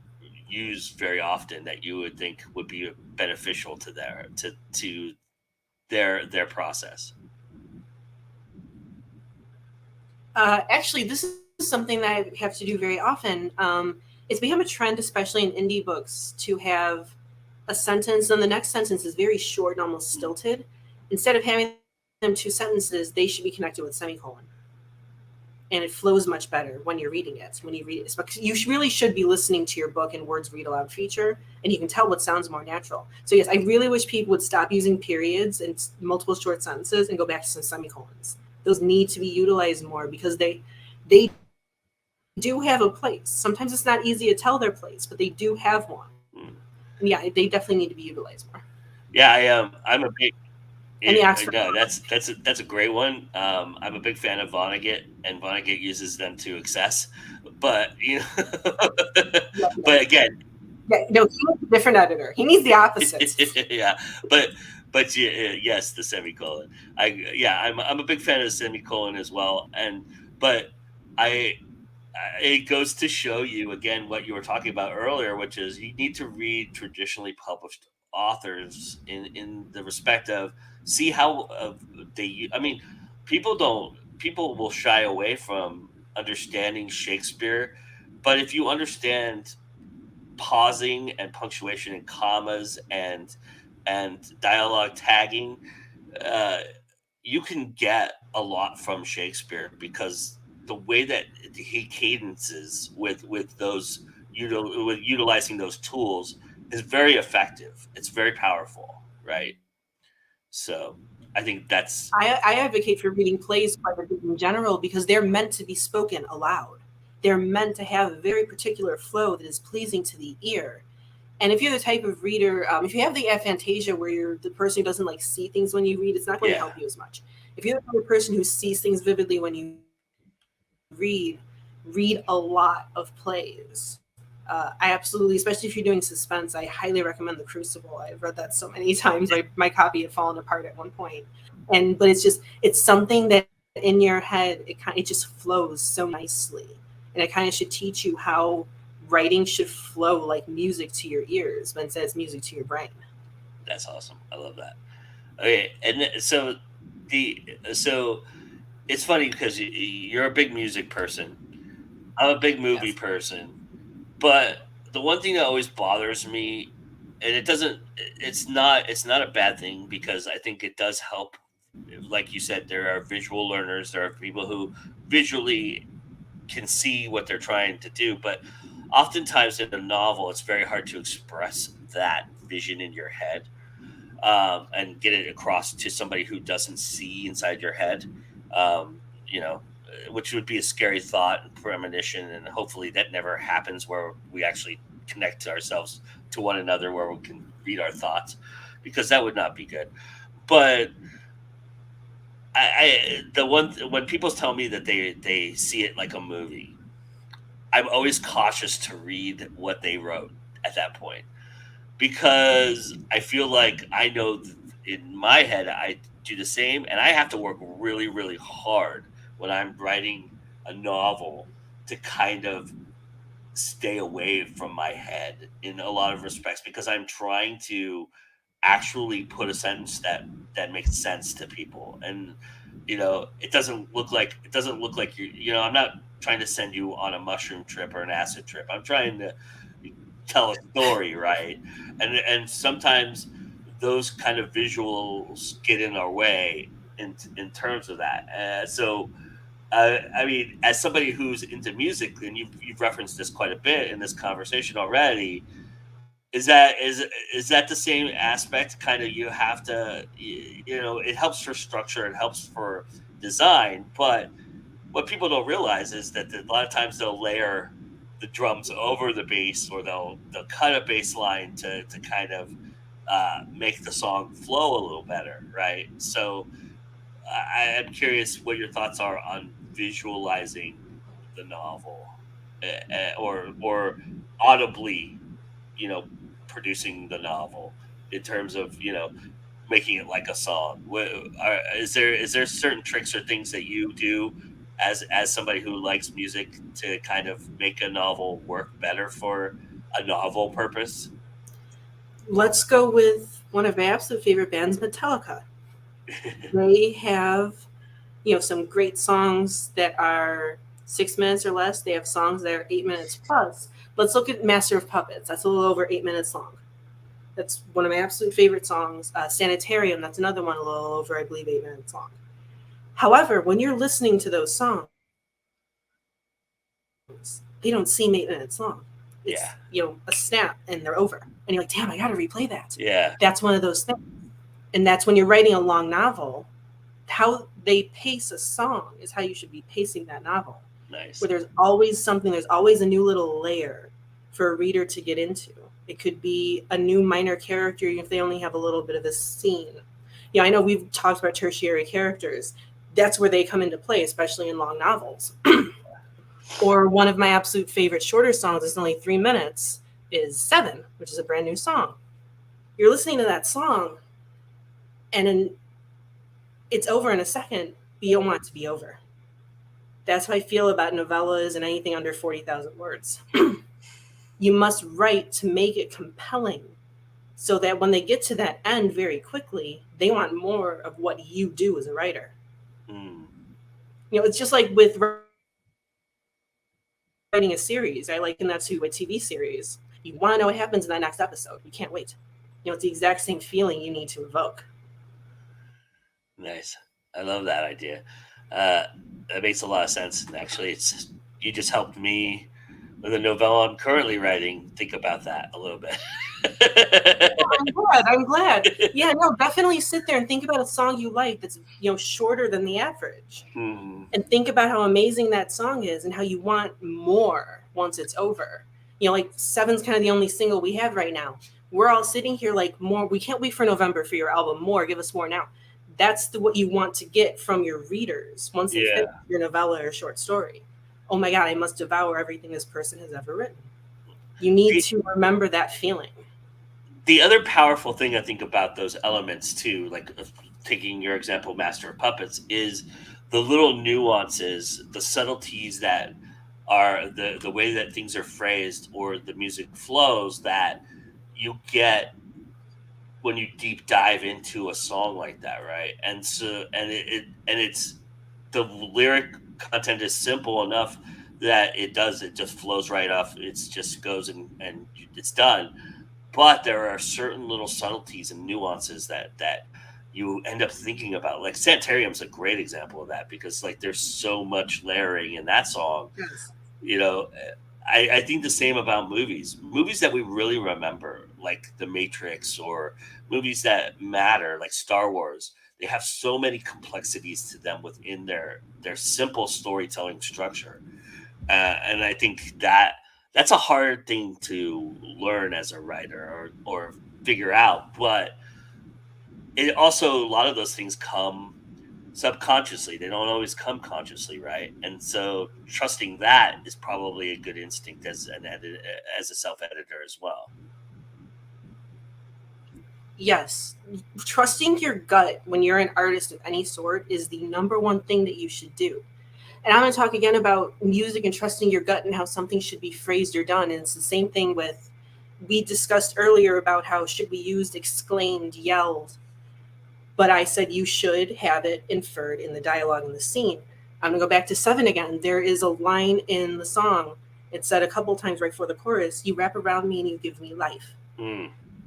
Speaker 3: use very often that you would think would be beneficial to their process?
Speaker 4: Actually, this is something that I have to do very often. It's become a trend, especially in indie books, to have a sentence, and the next sentence is very short and almost stilted. Instead of having them 2 sentences, they should be connected with semicolon. And it flows much better when you're reading it. When you read it, because you really should be listening to your book in Words Read Aloud feature, and you can tell what sounds more natural. So yes, I really wish people would stop using periods and multiple short sentences and go back to some semicolons. Those need to be utilized more because they do have a place. Sometimes it's not easy to tell their place, but they do have one. Yeah, they definitely need to be utilized more.
Speaker 3: Yeah, I'm a big. No, that's a great one. I'm a big fan of Vonnegut, and Vonnegut uses them to excess. But but again,
Speaker 4: he needs a different editor. He needs the opposite.
Speaker 3: Yeah, but yes, the semicolon. I'm a big fan of the semicolon as well, but it goes to show you again what you were talking about earlier, which is you need to read traditionally published authors in the respect of see how people will shy away from understanding Shakespeare, but if you understand pausing and punctuation and commas and dialogue tagging, you can get a lot from Shakespeare because the way that he cadences with those with utilizing those tools is very effective. It's very powerful, right? So I think that's
Speaker 4: I advocate for reading plays quite a bit in general because they're meant to be spoken aloud. They're meant to have a very particular flow that is pleasing to the ear. And if you're the type of reader, if you have the aphantasia where you're the person who doesn't see things when you read, it's not going to help you as much. If you're the type of person who sees things vividly when you read a lot of plays. I absolutely, especially if you're doing suspense, I highly recommend The Crucible. I've read that so many times. My copy had fallen apart at one point. But it's something that in your head, it just flows so nicely. And it kind of should teach you how writing should flow like music to your ears, but instead it's music to your brain.
Speaker 3: That's awesome. I love that. Okay, and so it's funny because you're a big music person. I'm a big movie person. But the one thing that always bothers me, and it's not a bad thing because I think it does help. Like you said, there are visual learners. There are people who visually can see what they're trying to do. But oftentimes in a novel, it's very hard to express that vision in your head and get it across to somebody who doesn't see inside your head. Which would be a scary thought and premonition, and hopefully that never happens where we actually connect ourselves to one another where we can read our thoughts, because that would not be good. But when people tell me that they see it like a movie, I'm always cautious to read what they wrote at that point, because I feel like I know in my head I do the same, and I have to work really, really hard when I'm writing a novel to kind of stay away from my head in a lot of respects because I'm trying to actually put a sentence that makes sense to people. And it doesn't look like I'm not trying to send you on a mushroom trip or an acid trip. I'm trying to tell a story, right? And sometimes those kind of visuals get in our way in terms of that. I mean, as somebody who's into music, and you've referenced this quite a bit in this conversation already, is that the same aspect? Kind of, you have to, it helps for structure, it helps for design, but what people don't realize is that a lot of times they'll layer the drums over the bass, or they'll cut a bass line to kind of make the song flow a little better, right? So I'm curious what your thoughts are on visualizing the novel, or audibly, you know, producing the novel in terms of making it like a song. Is there certain tricks or things that you do as somebody who likes music to kind of make a novel work better for a novel purpose?
Speaker 4: Let's go with one of my absolute favorite bands, Metallica. They have, some great songs that are 6 minutes or less. They have songs that are 8 minutes plus. Let's look at Master of Puppets. That's a little over 8 minutes long. That's one of my absolute favorite songs. Sanitarium, that's another one a little over, I believe, 8 minutes long. However, when you're listening to those songs, they don't seem 8 minutes long. It's,
Speaker 3: Yeah.
Speaker 4: a snap and they're over. And you're like, damn, I got to replay that.
Speaker 3: Yeah.
Speaker 4: That's one of those things. And that's when you're writing a long novel. How they pace a song is how you should be pacing that novel.
Speaker 3: Nice.
Speaker 4: Where there's always something, there's always a new little layer for a reader to get into. It could be a new minor character if they only have a little bit of a scene. I know we've talked about tertiary characters. That's where they come into play, especially in long novels. Or one of my absolute favorite shorter songs is only 3 minutes, is Seven, which is a brand new song. You're listening to that song, and it's over in a second, but you don't want it to be over. That's how I feel about novellas and anything under 40,000 words. You must write to make it compelling so that when they get to that end very quickly, they want more of what you do as a writer.
Speaker 3: Mm.
Speaker 4: It's just like with writing a series. I liken that to a TV series. You want to know what happens in that next episode. You can't wait. It's the exact same feeling you need to evoke.
Speaker 3: Nice. I love that idea. That makes a lot of sense. And actually, you just helped me with a novella I'm currently writing think about that a little bit.
Speaker 4: I'm glad. Yeah, no, definitely sit there and think about a song you like that's shorter than the average, and think about how amazing that song is and how you want more once it's over. Like Seven's kind of the only single we have right now. We're all sitting here like, more. We can't wait for November for your album. More, give us more now. That's what you want to get from your readers once they finish your novella or short story. Oh my God, I must devour everything this person has ever written. You need to remember that feeling.
Speaker 3: The other powerful thing I think about those elements too, like taking your example, Master of Puppets, is the little nuances, the subtleties that are the way that things are phrased or the music flows that you get when you deep dive into a song like that, right? And so, it's the lyric content is simple enough that it just flows right off. It just goes and it's done. But there are certain little subtleties and nuances that you end up thinking about. Like Sanitarium's a great example of that because like there's so much layering in that song.
Speaker 4: Yes.
Speaker 3: I think the same about movies that we really remember, like The Matrix, or movies that matter, like Star Wars. They have so many complexities to them within their simple storytelling structure, and I think that's a hard thing to learn as a writer or figure out. But it also, a lot of those things come subconsciously. They don't always come consciously, right? And so trusting that is probably a good instinct as a self-editor as well.
Speaker 4: yes, trusting your gut when you're an artist of any sort is the number one thing that you should do. And I'm going to talk again about music and trusting your gut and how something should be phrased or done. And it's the same thing with, we discussed earlier about how should we use exclaimed, yelled, but I said you should have it inferred in the dialogue in the scene. I'm going to go back to 7 again. There is a line in the song. It said a couple times right before the chorus, you wrap around me and you give me life.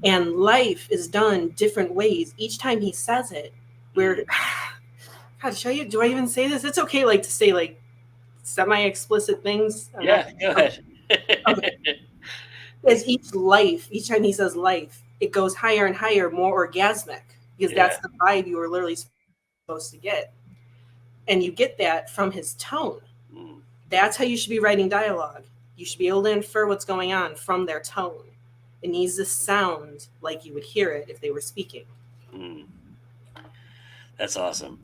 Speaker 4: And life is done different ways. Each time he says it, where, God, should I, do I even say this? It's okay, like, to say, like, semi-explicit things.
Speaker 3: Yeah, go ahead.
Speaker 4: Okay. As each time he says life, it goes higher and higher, more orgasmic, because that's the vibe you were literally supposed to get. And you get that from his tone. That's how you should be writing dialogue. You should be able to infer what's going on from their tone. It needs to sound like you would hear it if they were speaking.
Speaker 3: That's awesome.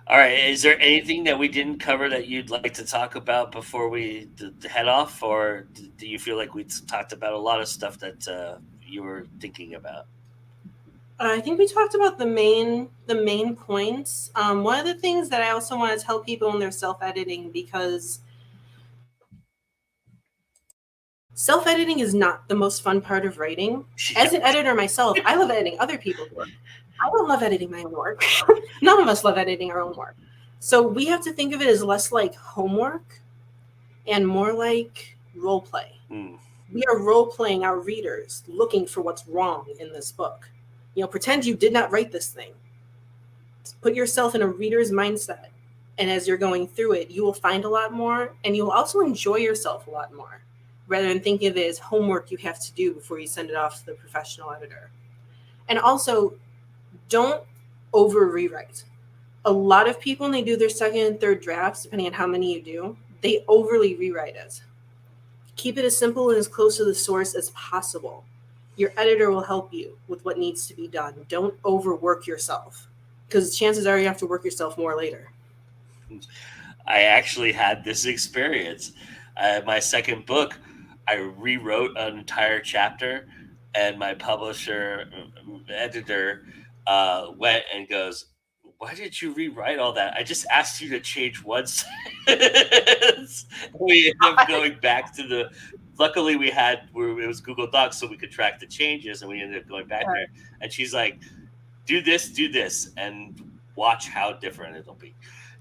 Speaker 3: All right. Is there anything that we didn't cover that you'd like to talk about before we head off? Or do you feel like we talked about a lot of stuff that you were thinking about?
Speaker 4: I think we talked about the main points. One of the things that I also want to tell people when they're self-editing, because self-editing is not the most fun part of writing. As an editor myself, I love editing other people's work. I don't love editing my own work. None of us love editing our own work. So we have to think of it as less like homework and more like role play. We are role playing our readers, looking for what's wrong in this book. Pretend you did not write this thing. Put yourself in a reader's mindset. And as you're going through it, you will find a lot more, and you will also enjoy yourself a lot more, rather than thinking of it as homework you have to do before you send it off to the professional editor. And also, don't over rewrite. A lot of people, when they do their second and third drafts, depending on how many you do, they overly rewrite it. Keep it as simple and as close to the source as possible. Your editor will help you with what needs to be done. Don't overwork yourself, because chances are you have to work yourself more later.
Speaker 3: I actually had this experience. My second book, I rewrote an entire chapter, and my publisher, editor, went and goes, "Why did you rewrite all that? I just asked you to change one sentence." We ended up going back to the. Luckily, it was Google Docs, so we could track the changes, and we ended up going back there. And she's like, do this, and watch how different it'll be.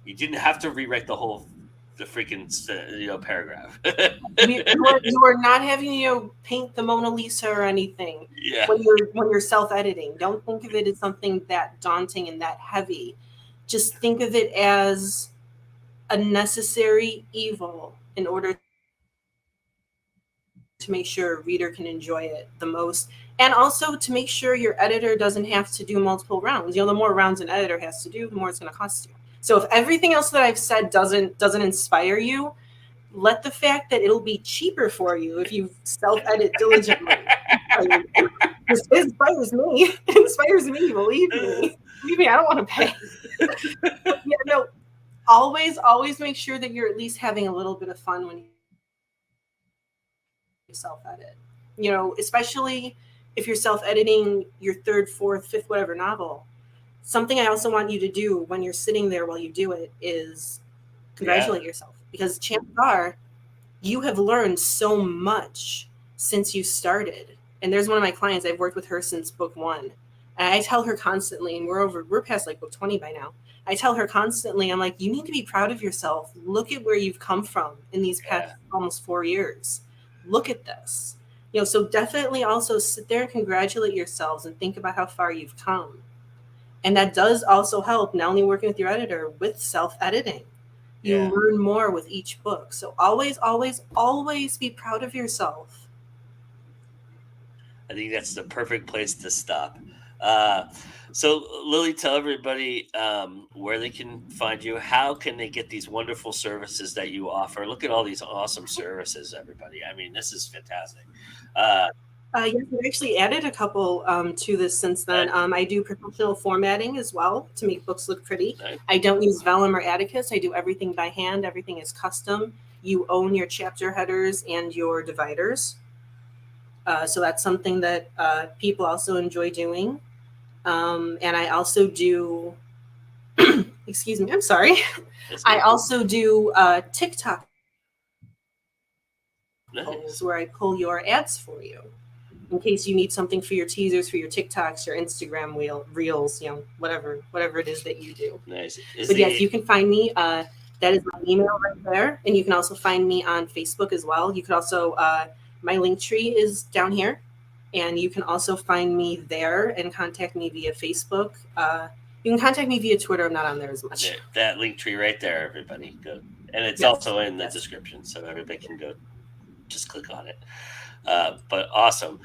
Speaker 3: You didn't have to rewrite the freaking paragraph.
Speaker 4: you are not having to paint the Mona Lisa or anything.
Speaker 3: Yeah.
Speaker 4: When you're self-editing, don't think of it as something that daunting and that heavy. Just think of it as a necessary evil in order to make sure a reader can enjoy it the most, and also to make sure your editor doesn't have to do multiple rounds. The more rounds an editor has to do, the more it's going to cost you. So if everything else that I've said doesn't inspire you, let the fact that it'll be cheaper for you if you self-edit diligently. It inspires me. It inspires me. Believe me, I don't want to pay. Always make sure that you're at least having a little bit of fun when you self-edit. Especially if you're self-editing your 3rd, 4th, 5th, whatever novel. Something I also want you to do when you're sitting there while you do it is congratulate yourself, because chances are you have learned so much since you started. And there's one of my clients, I've worked with her since book 1. And I tell her constantly, and we're past like book 20 by now. I tell her constantly, I'm like, you need to be proud of yourself. Look at where you've come from in these past almost 4 years. Look at this. So definitely also sit there and congratulate yourselves and think about how far you've come. And that does also help, not only working with your editor, with self-editing. You learn more with each book. So always be proud of yourself.
Speaker 3: I think that's the perfect place to stop. So Lily, tell everybody where they can find you. How can they get these wonderful services that you offer? Look at all these awesome services, everybody. I mean, this is fantastic.
Speaker 4: Yes, I've actually added a couple to this since then. I do professional formatting as well to make books look pretty.
Speaker 3: Nice.
Speaker 4: I don't use Vellum or Atticus. I do everything by hand. Everything is custom. You own your chapter headers and your dividers. So that's something that people also enjoy doing. And I also do, excuse me, I'm sorry. I also do TikTok polls where I pull your ads for you in case you need something for your teasers, for your TikToks, your Instagram reels, whatever it is that you do.
Speaker 3: Nice.
Speaker 4: But yes, you can find me. That is my email right there, and you can also find me on Facebook as well. You could also my link tree is down here, and you can also find me there and contact me via Facebook. You can contact me via Twitter. I'm not on there as much.
Speaker 3: That link tree right there, everybody. Go. And it's
Speaker 4: Yes,
Speaker 3: also in the description, so everybody can go just click on it. But awesome.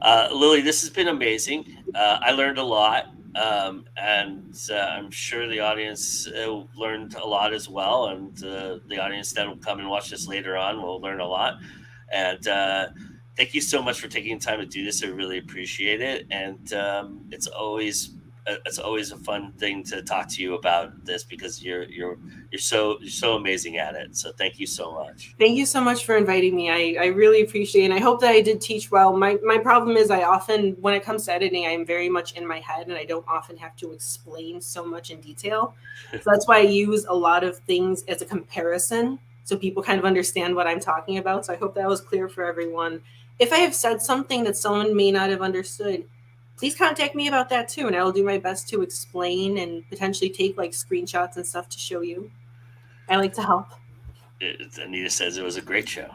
Speaker 3: Lily, this has been amazing. I learned a lot, and I'm sure the audience learned a lot as well. And the audience that will come and watch this later on will learn a lot. And thank you so much for taking time to do this. I really appreciate it. And it's always a fun thing to talk to you about this because you're so amazing at it. So thank you so much.
Speaker 4: Thank you so much for inviting me. I really appreciate it. And I hope that I did teach well. My problem is I often, when it comes to editing, I'm very much in my head and I don't often have to explain so much in detail. So that's why I use a lot of things as a comparison so people kind of understand what I'm talking about. So I hope that was clear for everyone. If I have said something that someone may not have understood, please contact me about that too, and I will do my best to explain and potentially take like screenshots and stuff to show you. I like to help.
Speaker 3: Anita says it was a great show.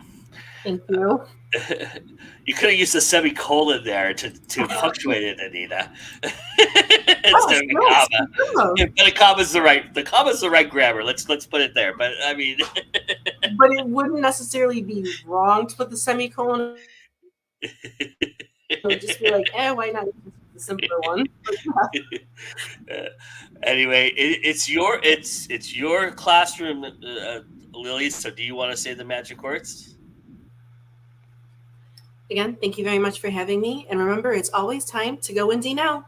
Speaker 4: Thank you.
Speaker 3: You could have used a semicolon there to punctuate it, Anita.
Speaker 4: Instead
Speaker 3: of a comma. Yeah, but the comma's the right grammar. Let's put it there. But I mean,
Speaker 4: but it wouldn't necessarily be wrong to put the semicolon. It would just be like, why not use the simpler one?
Speaker 3: Anyway, it's your classroom, Lily. So, do you want to say the magic words?
Speaker 4: Again, thank you very much for having me. And remember, it's always time to go indie now.